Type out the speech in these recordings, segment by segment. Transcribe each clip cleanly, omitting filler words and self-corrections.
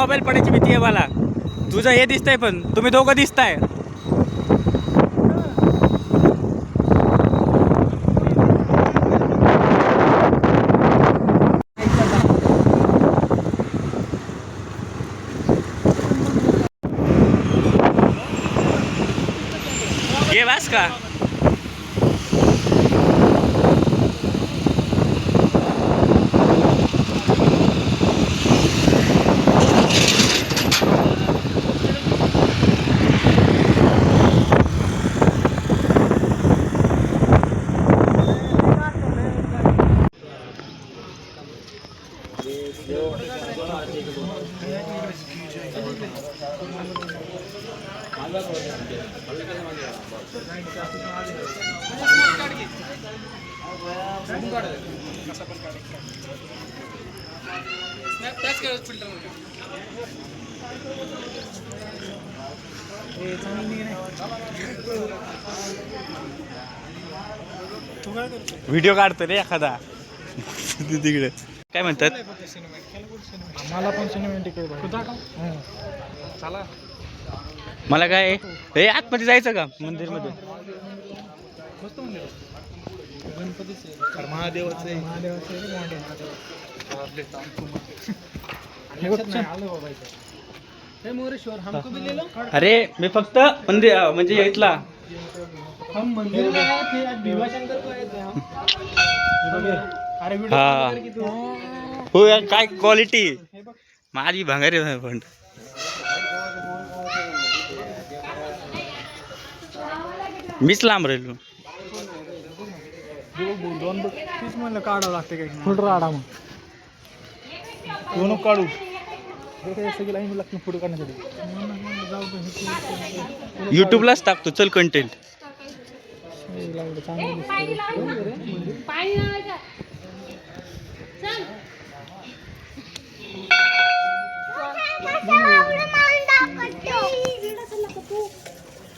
Mobile पडायची भीती आहे मला. तुझं हे दिसतंय पण तुम्ही दोघं दिसताय. ये वास का व्हिडिओ काढतो रे एखादा तिकडे. काय म्हणतात? आम्हाला पण सिनेमॅटिक चला. मला काय हे आतमध्ये जायचं का मंदिर मध्ये? मस्त मंदिर गणपतीचे महादेवाचं हे मोरेश्वर हमको भी ले लो. अरे मी फक्त मंदिर म्हणजे इथला हम मंदिर में आए थे आज भीमाशंकर को आए थे हम. अरे हा हो यार काय क्वालिटी माझी भांगारी आहे पण. मीच लांब राहिलो. दोन तीच म्हणलं काढावं लागते काय फुट राडा मग दोन काढू सगळी लाईन लागते फोटो काढण्यासाठी. युट्यूबलाच टाकतो चल कंटेंट.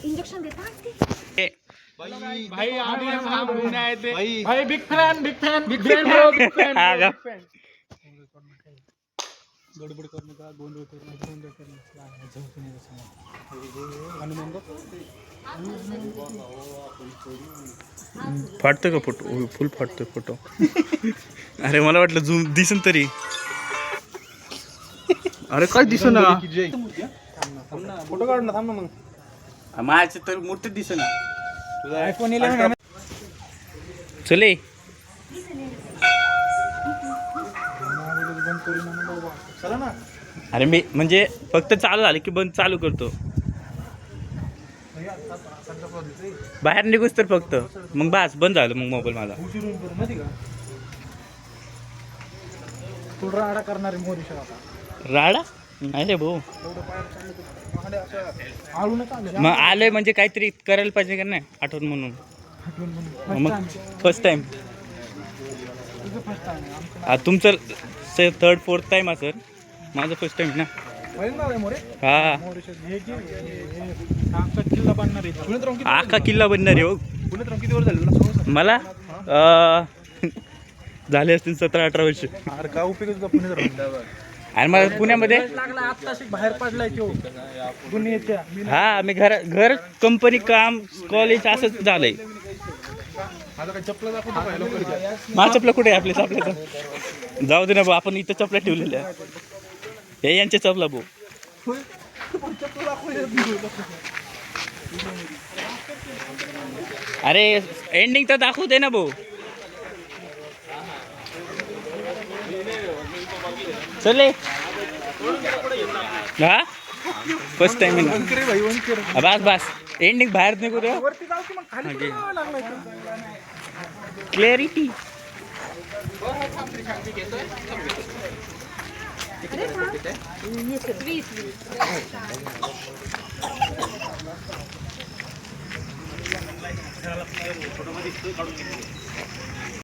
इंजेक्शन देता भाई आम्ही हम घूमने आए थे भाई big fan bro big fan. गडबड करू नका गोंधळ करू नका फाटतोय का फोटो? फुल फाटतोय फोटो. अरे मला वाटलं झूम दिसन तरी. अरे काय दिसू ना फोटो काढ ना थांब ना मग. माझ्या तर मूर्ती दिसे ना. आयफोन 11 चले चला ना. अरे मी म्हणजे फक्त चालू झालं की बंद चालू करतो. बाहेर निघूस तर फक्त मग बस बंद झालं मग मोबाईल माझा. माहिती का थोडा राडा करणारे मोरेश्वर आता. राडा नाही रे भाऊ. आळू नका मग आलोय म्हणजे काहीतरी करायला पाहिजे का नाही आठवण म्हणून. मग फर्स्ट टाइम तुमचं थर्ड फोर्थ टाइम असेल. माझं फर्स्ट टाइम ना. हा किल्ला बांधणार आहे. आखा किल्ला बनणार आहे हो. पुण्यात राहून किती वर झालं मला झाले असतील 17-18 वर्ष. अरे काय उपयोग होता पुण्यात राहून. आणि मला पुण्यामध्ये लागला आता बाहेर पडलाय तो दुनियेच्या. हा मी घर कंपनी काम कॉलेज असंच झालंय. आता काय चपला दाखवतो काय लवकर. माझ्या चपला कुठे आहे? आपल्या चपल्याचं जाऊ दे ना भाऊ. आपण इथं चपला ठेवलेल्या हे यांच्या चपला भाऊ. अरे एंडिंग तर दाखवू दे ना भाऊ. चले हा फर्स्ट टाइम आहे ना. बस बस एंडिंग बाहेर निघू दे. क्लॅरिटी